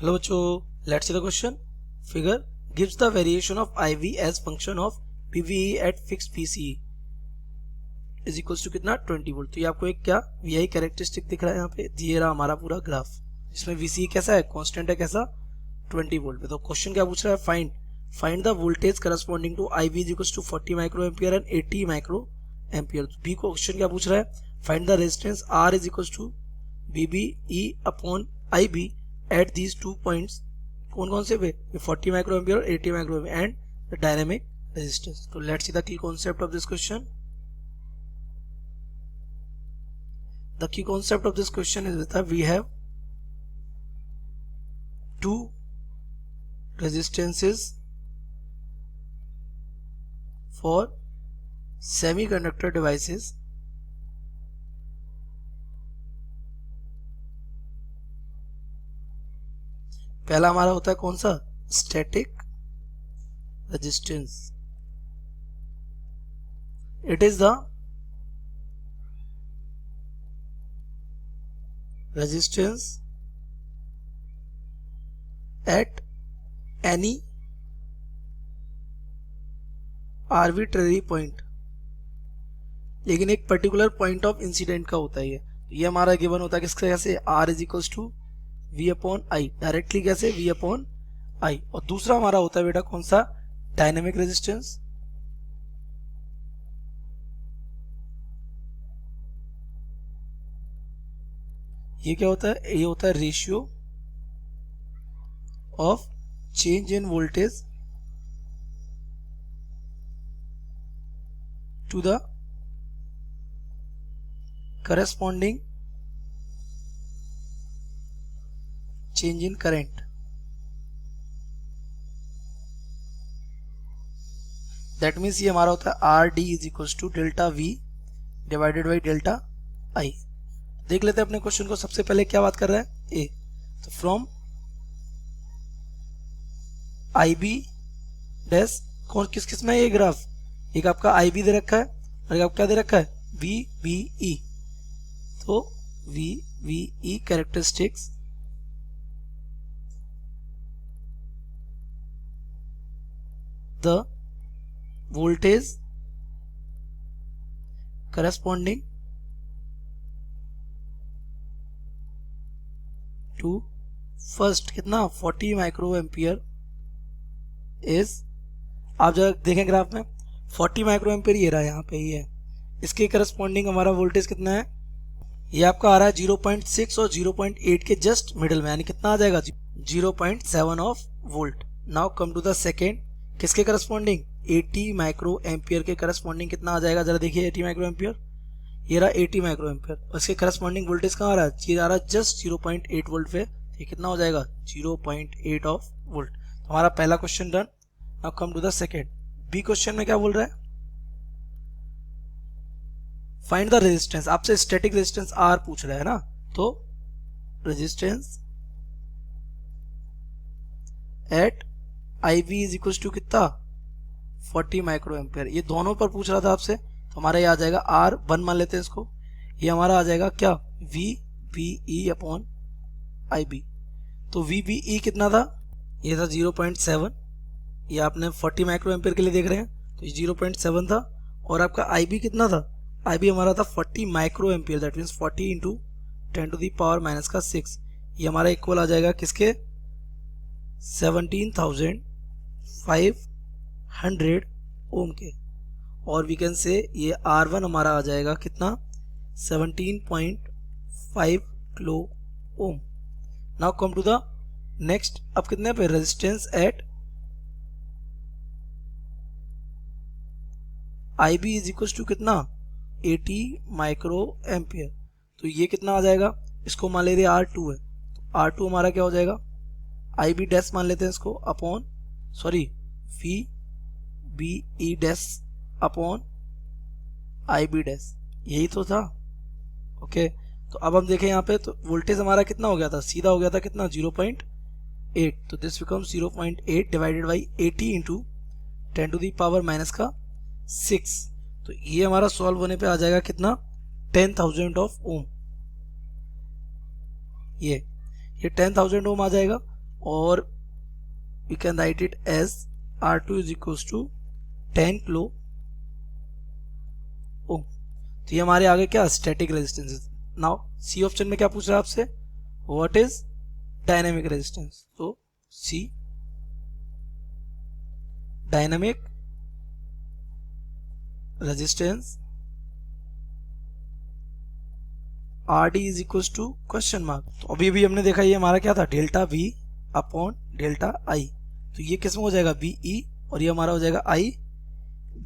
Hello बच्चों, let's see the question. Figure gives the variation of IV as function of PVE at fixed VCE is equals to कितना 20 volt. तो ये आपको एक क्या VI characteristic दिख रहा है यहाँ पे, ये रहा हमारा पूरा ग्राफ, इसमें VCE कैसा है, कांस्टेंट है, कैसा 20 वोल्ट पे। तो क्वेश्चन क्या पूछ रहा है, find the voltage corresponding to IV is equals to 40 micro ampere and 80 micro ampere. B question क्या पूछ रहा है, find the resistance R is equals to VBE upon IB at these 2 points, कौन कौन से पे, 40 माइक्रो एम्पियर और 80 micro ampere and the dynamic resistance. तो let's see the key concept of this question. The key concept of this question is that we have two resistances for semiconductor devices पहला हमारा होता है कौन सा, static resistance. It is the resistance at any arbitrary point, लेकिन एक particular point of incident का होता है ये हमारा गिवन होता है किसके, कैसे R is equals to V upon I, directly कैसे V अपॉन आई। और दूसरा हमारा होता है बेटा कौन सा, डायनेमिक रेजिस्टेंस। ये क्या होता है, ये होता है ratio of change in voltage to the corresponding change in current. That means ये हमारा होता है R D is equals to delta V divided by delta I. देख लेते हैं अपने क्वेश्चन को। सबसे पहले क्या बात कर रहा है ए, तो फ्रॉम आई बी डैश, कौन किस किस में ये ग्राफ, एक आपका आई बी दे रखा है और एक आपका क्या दे रखा है, वी बी ई। तो V V E characteristics the voltage corresponding to first कितना 40 माइक्रो एम्पियर इज, आप जब देखें ग्राफ में 40 माइक्रो एम्पियर ये रहा यहाँ पे, ये इसके करस्पॉन्डिंग हमारा वोल्टेज कितना है, ये आपका आ रहा है 0.6 और 0.8 के जस्ट मिडल में, यानी कितना आ जाएगा 0.7 of volt. Now come to the second, किसके करस्पॉन्डिंग 80 माइक्रो एम्पियर के करस्पॉन्डिंग कितना आ जाएगा, जरा देखिए 80 माइक्रो एम्पियर, ये रहा 80 माइक्रो एम्पियर और इसके करस्पॉन्डिंग वोल्टेज कहाँ आ रहा है, ये आ रहा है जस्ट 0.8 वोल्ट पे, ये कितना हो जाएगा 0.8 ऑफ वोल्ट। तो हमारा पहला question done. Now come to the second. B question में क्या बोल रहा है, फाइंड द रेजिस्टेंस, आपसे स्टैटिक रेजिस्टेंस R पूछ रहा है ना, तो resistance at IV is equal to कितना 40 माइक्रो एम्पियर, ये दोनों पर पूछ रहा था आपसे। तो हमारा ये आ जाएगा R1 मान लेते हैं इसको, ये हमारा आ जाएगा क्या VBE अपॉन IB। तो VBE कितना था, ये था 0.7, ये आपने 40 माइक्रो एम्पियर के लिए देख रहे हैं, तो ये 0.7 था। और आपका IB कितना था, IB हमारा था 40 micro ampere, that means 40 into 10 to the power minus का 6, ये हमारा इक्वल आ जाएगा किसके 17,500 ओम के। और वी कैन से ये R1 हमारा आ जाएगा कितना 17.5 kilo ohm. Now come to the next, अब कितने पे, resistance at IB is equal to कितना 80 माइक्रो एम्पियर। तो ये कितना आ जाएगा, इसको मान लेते R2 है, तो R2 हमारा क्या हो जाएगा, IB डैश मान लेते हैं इसको upon, sorry VBE dash upon IB dash, यही तो था। ओके, तो अब हम देखें यहाँ पे, तो वोल्टेज हमारा कितना हो गया था, सीधा हो गया था कितना 0.8, तो this becomes 0.8 divided by 80 into 10 to the power minus का 6। तो ये हमारा सॉल्व होने पे आ जाएगा कितना 10,000 ऑफ ओम, ये 10,000 ओम आ जाएगा। और we can write it as R2 is equals to 10 kilo ohm. तो ये हमारे आगे क्या static resistance. Now C option में क्या पूछ रहा है आपसे, व्हाट इज डायनेमिक रेजिस्टेंस। तो see dynamic resistance R D is equal to question mark. तो अभी भी हमने देखा ये हमारा क्या था, delta V upon delta I. तो ये किस में हो जाएगा, वी ई, और ये हमारा हो जाएगा आई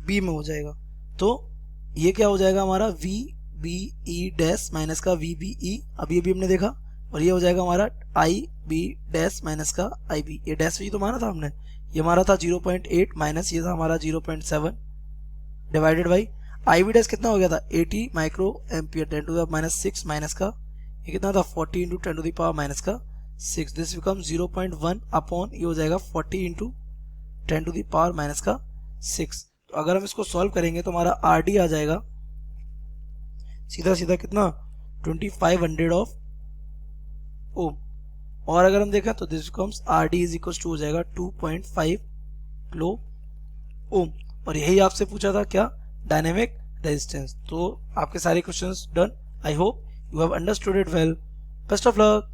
बी में हो जाएगा। तो ये क्या हो जाएगा हमारा V B E dash minus का वी बी ई, अभी अभी हमने देखा। और ये हो जाएगा हमारा आई बी डैश माइनस का आई बी। ये डैश भी तो माना था हमने, ये हमारा था 0.8 माइनस ये था हमारा 0.7 divided by I B dash कितना हो गया था 80 micro ampere 10 to the minus 6 minus का ये कितना था 40 into 10 to the power minus का 6। दिस बिकम 0.1 अपॉन ये हो जाएगा 40 into 10 to the power minus का 6। तो अगर हम इसको सॉल्व करेंगे तो हमारा आर डी आ जाएगा सीधा सीधा कितना 2500 ऑफ ओम। और अगर हम देखें तो this becomes R D is equal to हो जाएगा 2.5 किलो ओम। और यही आपसे पूछा था क्या, डायनेमिक रेजिस्टेंस। तो आपके सारे questions done. I hope you have understood it well. Best of luck.